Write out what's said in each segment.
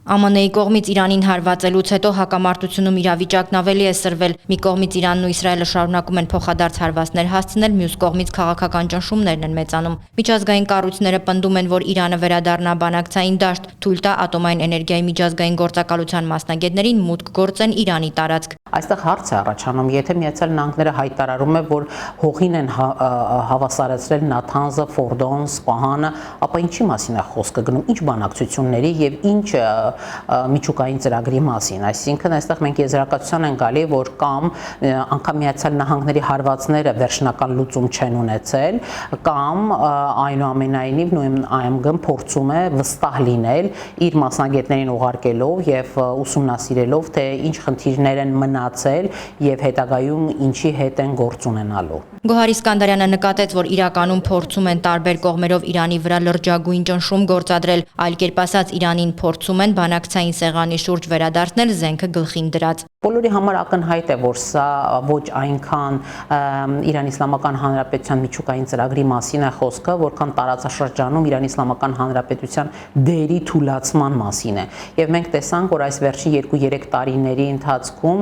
ԱՄՆ-ի կողմից Իրանին հարվածելուց հետո հակամարտությունում իրավիճակն ավելի է սրվել։ Մի կողմից Իրանն ու Իսրայելը շարունակում են փոխադարձ հարվածներ հասցնել, մյուս կողմից քաղաքական ճնշումներն են մեծանում։ Միջազգային կառույցները պնդում են, որ Իրանը վերադառնա բանակցային դաշտ, թույլ տա ատոմային էներգիայի միջազգային գործակալության մասնագետներին մուտք գործեն Իրանի տարածք։ Այստեղ հարց է առաջանում, եթե Միացյալ Նահանգները հայտարարում է, որ հողին են հավասարեցրել Նաթանզը, Ֆորդոն, Սպահանը, ապա ինչի մասին է խոսքը գնում, ինչ բանակցությունների եւ ինչ միջուկային ծրագրի մասին, այսինքն այստեղ մենք եզրակացության են գալի, որ կամ անգամ Միացյալ Նահանգների հարվածները վերջնական լուծում չեն ունեցել, կամ այնուամենայնիվ նույն AMG-ն փորձում է վստահ լինել իր մասնագետներին ուղարկելով եւ ուսումնասիրելով, թե ինչ խնդիրներ են մնացել եւ հետագայում ինչի հետ են գործ ունենալու։ Գոհար Իսկանդարյանը նկատեց, որ իրականում փորձում են տարբեր կողմերով Իրանի վրա լրջագույն ճնշում գործադրել, այլ կերպ ասած Իրանին փորձում են բանակցային սեղանի շուրջ վերադարձնել զենքը գլխին դրած։ Բոլորի համար ակնհայտ է, որ սա ոչ այնքան Իրան Իսլամական Հանրապետության միջուկային ծրագրի մասին է խոսքը, որքան տարածաշրջանում Իրան Իսլամական Հանրապետության դերի թուլացման մասին է։ Եվ մենք տեսանք, որ այս վերջին 2-3 տարիների ընթացքում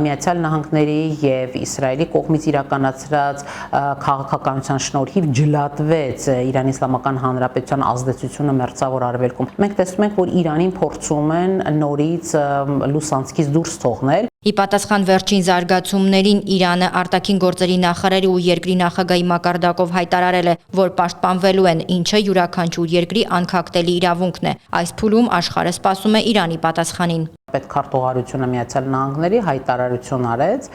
Միացյալ Նահանգների եւ Իսրայելի կողմից իրականացրած քաղաքականության շնորհիվ ջլատվեց Իրան Իսլամական Հանրապետության ազդեցությունը մերձավոր արևելքում։ Մենք տեսնում ենք, որ Իրանին փորձում են նորից լուսանցքից դուրս թողնել։ Ի պատասխան վերջին զարգացումներին Իրանը արտաքին գործերի նախարարի ու երկրի նախագահի մակարդակով հայտարարել է, որ պաշտպանվելու են, ինչը յուրաքանչյուր երկրի անքակտելի իրավունքն է։ Այս փուլում աշխարհը սպասում է Իրանի պատասխանին։ Պետքարտուղարությունը Միացյալ Նահանգների հայտարարություն արեց,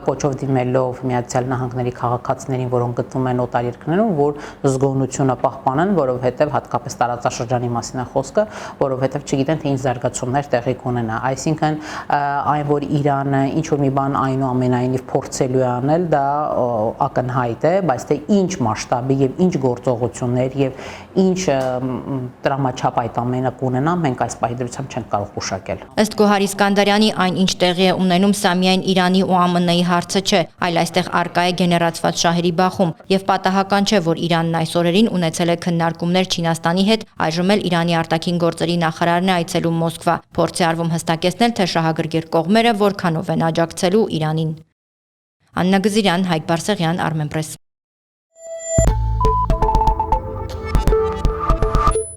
կոչով դիմելով Միացյալ Նահանգների քաղաքացիներին, որոնք գտնվում են օտար երկրներում, որ զգոնությունը պահպանեն, որովհետև հատկապես տարածաշրջանի մասին է խոսքը, որովհետև չգիտեն, թե ինչ զարգացումներ տեղի կունենա։ Այսինքն այն, որ Իրանը ինչ որ մի բան այնուամենայնիվ փորձելու է անել, դա ակնհայտ է, բայց թե ինչ մասշտաբի եւ ինչ գործողություններ եւ ինչ տրամաչափ այդ ամենը կունենա, մենք այս պահի դրությամբ չենք կարող գուշակել։ Ըստ Գոհար Իսկանդարյանի, այն ինչ տեղի է ունենում, սա միայն Իրանի ու ԱՄՆ-ի հարցը չէ, այլ այստեղ առկա է գեներացված շահերի բախում, եւ պատահական չէ, որ Իրանն այս օրերին ունեցել է քննարկումներ Չինաստանի հետ, այժմ էլ Իրանի արտաքին գործերի նախարարն է այցելում Մոսկվա, փորձ է արվում հստակեցնել, թե շահագրգիռ կողմերը որքանով են աջակցելու Իրանին։ Աննա Գզիրյան, Հայկ Բարսեղյան, Armenpress։